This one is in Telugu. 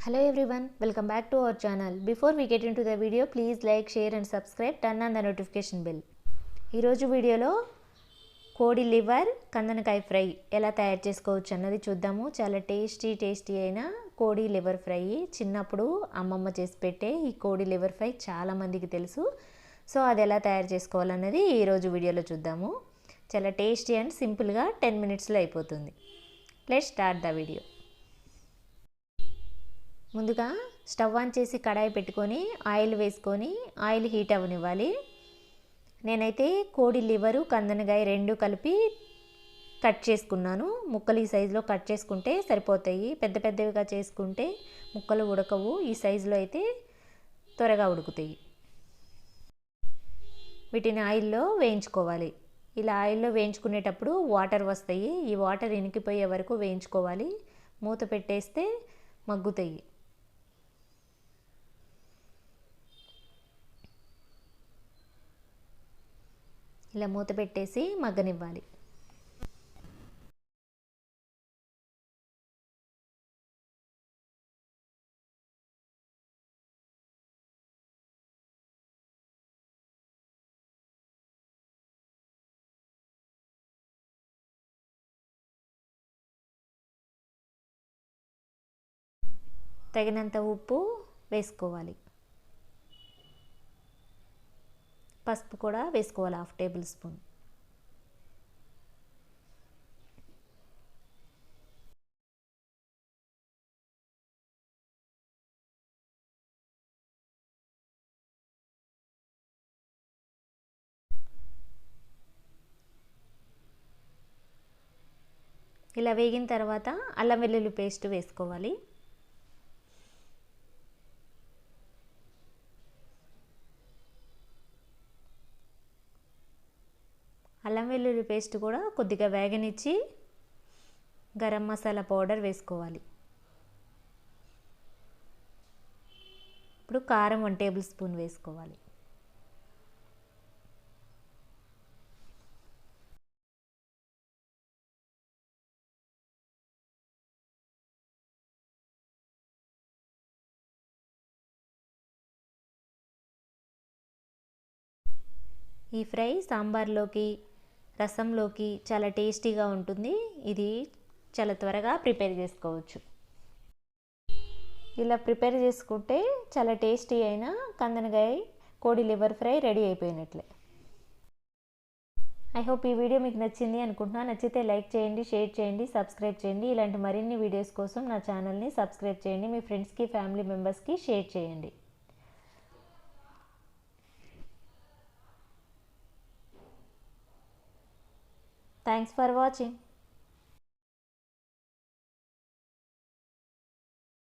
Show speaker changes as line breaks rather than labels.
Hello everyone, welcome back to our channel. Before we get into the video, please like, share and subscribe, turn on the notification bell. ఈరోజు వీడియోలో కోడి లివర్ కందనకాయ ఫ్రై ఎలా తయారు చేసుకోవచ్చు అన్నది చూద్దాము. చాలా టేస్టీ అయిన కోడి లివర్ ఫ్రై. చిన్నప్పుడు అమ్మమ్మ చేసి పెట్టే ఈ కోడి లివర్ ఫ్రై చాలా మందికి తెలుసు. సో అది ఎలా తయారు చేసుకోవాలన్నది ఈరోజు వీడియోలో చూద్దాము. చాలా టేస్టీ అండ్ సింపుల్గా 10 minutesలో అయిపోతుంది. Let's start the video. ముందుగా స్టవ్ ఆన్ చేసి కడాయి పెట్టుకొని ఆయిల్ వేసుకొని ఆయిల్ హీట్ అవ్వనివ్వాలి. నేనైతే కోడి లివరు కందనకాయ రెండు కలిపి కట్ చేసుకున్నాను. ముక్కలు ఈ సైజులో కట్ చేసుకుంటే సరిపోతాయి. పెద్ద పెద్దవిగా చేసుకుంటే ముక్కలు ఉడకవు. ఈ సైజులో అయితే త్వరగా ఉడుకుతాయి. వీటిని ఆయిల్లో వేయించుకోవాలి. ఇలా ఆయిల్లో వేయించుకునేటప్పుడు వాటర్ వస్తాయి. ఈ వాటర్ ఇనికిపోయే వరకు వేయించుకోవాలి. మూత పెట్టేస్తే మగ్గుతాయి. ఇలా మూత పెట్టేసి మగ్గనివ్వాలి. తగినంత ఉప్పు వేసుకోవాలి. పసుపు కూడా వేసుకోవాలి, 1/2 tablespoon. ఇలా వేగిన తర్వాత అల్లం వెల్లుల్లి పేస్ట్ వేసుకోవాలి. అల్లం వెల్లుల్లి పేస్ట్ కూడా కొద్దిగా వేగనిచ్చి గరం మసాలా పౌడర్ వేసుకోవాలి. ఇప్పుడు కారం 1 tablespoon వేసుకోవాలి. ఈ ఫ్రై సాంబార్లోకి, రసంలోకి చాలా టేస్టీగా ఉంటుంది. ఇది చాలా త్వరగా ప్రిపేర్ చేసుకోవచ్చు. ఇలా ప్రిపేర్ చేసుకుంటే చాలా టేస్టీ అయిన కందనకాయ కోడి లివర్ ఫ్రై రెడీ అయిపోయినట్లే. ఐ హోప్ ఈ వీడియో మీకు నచ్చింది అనుకుంటున్నా. నచ్చితే లైక్ చేయండి, షేర్ చేయండి, సబ్స్క్రైబ్ చేయండి. ఇలాంటి మరిన్ని వీడియోస్ కోసం నా ఛానల్ని సబ్స్క్రైబ్ చేయండి. మీ ఫ్రెండ్స్కి, ఫ్యామిలీ మెంబర్స్కి షేర్ చేయండి. Thanks for watching.